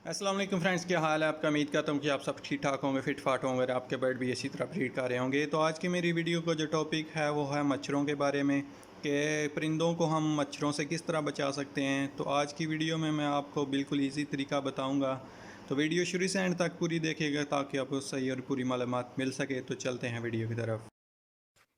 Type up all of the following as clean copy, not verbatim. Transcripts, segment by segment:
अस्सलाम वालेकुम फ्रेंड्स, क्या हाल है आपका। उम्मीद करता हूँ कि आप सब ठीक ठाक होंगे, फिट फाट होंगे और आपके बर्ड भी इसी तरह ब्रीड कर रहे होंगे। तो आज की मेरी वीडियो का जो टॉपिक है वो है मच्छरों के बारे में, कि परिंदों को हम मच्छरों से किस तरह बचा सकते हैं। तो आज की वीडियो में मैं आपको बिल्कुल ईजी तरीका बताऊँगा। तो वीडियो शुरू से एंड तक पूरी देखिएगा ताकि आपको सही और पूरी मालूमात मिल सके। तो चलते हैं वीडियो की तरफ।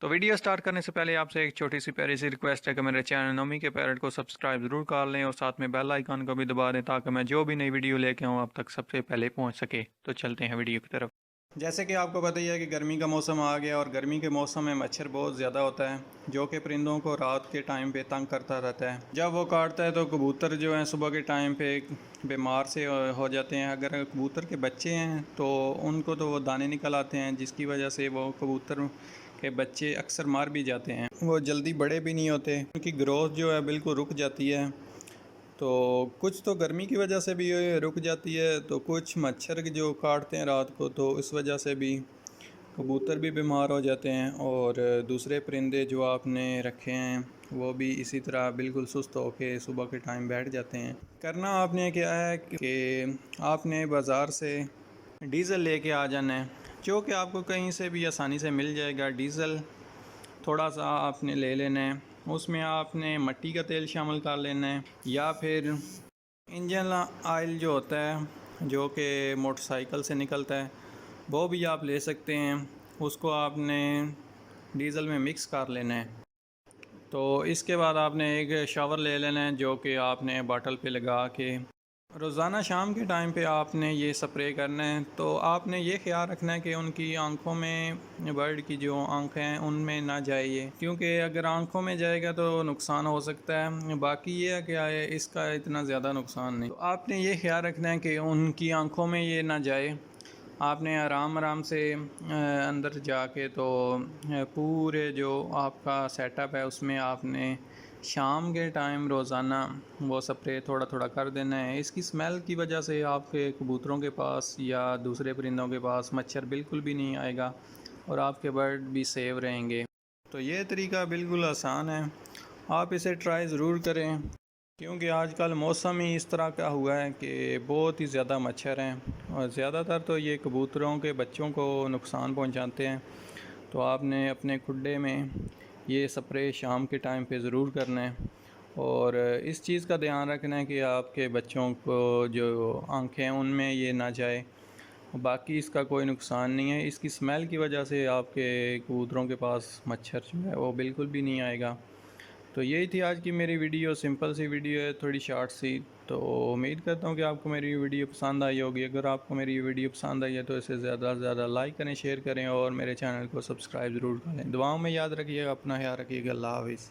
तो वीडियो स्टार्ट करने से पहले आपसे एक छोटी सी प्यारी सी रिक्वेस्ट है कि मेरे चैनल नोमी के पैरट को सब्सक्राइब ज़रूर कर लें और साथ में बेल आइकन को भी दबा दें ताकि मैं जो भी नई वीडियो लेके आऊँ आप तक सबसे पहले पहुँच सके। तो चलते हैं वीडियो की तरफ। जैसे कि आपको पता ही है कि गर्मी का मौसम आ गया और गर्मी के मौसम में मच्छर बहुत ज़्यादा होता है जो कि परिंदों को रात के टाइम पे तंग करता रहता है। जब वो काटता है तो कबूतर जो हैं सुबह के टाइम पे बीमार से हो जाते हैं। अगर कबूतर के बच्चे हैं तो उनको तो वो दाने निकल आते हैं जिसकी वजह से वो कबूतर के बच्चे अक्सर मार भी जाते हैं। वो जल्दी बड़े भी नहीं होते, उनकी ग्रोथ जो है बिल्कुल रुक जाती है। तो कुछ तो गर्मी की वजह से भी रुक जाती है, तो कुछ मच्छर जो काटते हैं रात को तो इस वजह से भी कबूतर भी बीमार हो जाते हैं। और दूसरे परिंदे जो आपने रखे हैं वो भी इसी तरह बिल्कुल सुस्त होके सुबह के टाइम बैठ जाते हैं। करना आपने क्या है कि आपने बाज़ार से डीज़ल लेके आ जाना है, जो कि आपको कहीं से भी आसानी से मिल जाएगा। डीज़ल थोड़ा सा आपने ले लेना है, उसमें आपने मिट्टी का तेल शामिल कर लेना है या फिर इंजन ऑयल जो होता है जो कि मोटरसाइकिल से निकलता है वो भी आप ले सकते हैं। उसको आपने डीज़ल में मिक्स कर लेना है। तो इसके बाद आपने एक शावर ले लेना है जो कि आपने बॉटल पे लगा के रोज़ाना शाम के टाइम पे आपने ये स्प्रे करना है। तो आपने ये ख्याल रखना है कि उनकी आंखों में, बर्ड की जो आंखें हैं उनमें ना जाए ये, क्योंकि अगर आंखों में जाएगा तो नुकसान हो सकता है। बाकी ये है कि इसका इतना ज़्यादा नुकसान नहीं। तो आपने ये ख्याल रखना है कि उनकी आंखों में ये ना जाए। आपने आराम आराम से अंदर जाके तो पूरे जो आपका सेटअप है उसमें आपने शाम के टाइम रोज़ाना वो स्प्रे थोड़ा थोड़ा कर देना है। इसकी स्मेल की वजह से आपके कबूतरों के पास या दूसरे परिंदों के पास मच्छर बिल्कुल भी नहीं आएगा और आपके बर्ड भी सेव रहेंगे। तो ये तरीका बिल्कुल आसान है, आप इसे ट्राई ज़रूर करें, क्योंकि आजकल मौसम ही इस तरह का हुआ है कि बहुत ही ज़्यादा मच्छर हैं और ज़्यादातर तो ये कबूतरों के बच्चों को नुकसान पहुंचाते हैं। तो आपने अपने खुड्डे में ये स्प्रे शाम के टाइम पे ज़रूर करना है और इस चीज़ का ध्यान रखना है कि आपके बच्चों को जो आँखें हैं उनमें ये ना जाए। बाकी इसका कोई नुकसान नहीं है, इसकी स्मेल की वजह से आपके कबूतरों के पास मच्छर जो है वो बिल्कुल भी नहीं आएगा। तो यही थी आज की मेरी वीडियो, सिंपल सी वीडियो है, थोड़ी शॉर्ट सी। तो उम्मीद करता हूँ कि आपको मेरी वीडियो पसंद आई होगी। अगर आपको मेरी वीडियो पसंद आई है तो इसे ज़्यादा से ज़्यादा लाइक करें, शेयर करें और मेरे चैनल को सब्सक्राइब ज़रूर करें। दुआओं में याद रखिएगा, अपना ख्याल रखिएगा। अल्लाह हाफ़िज़।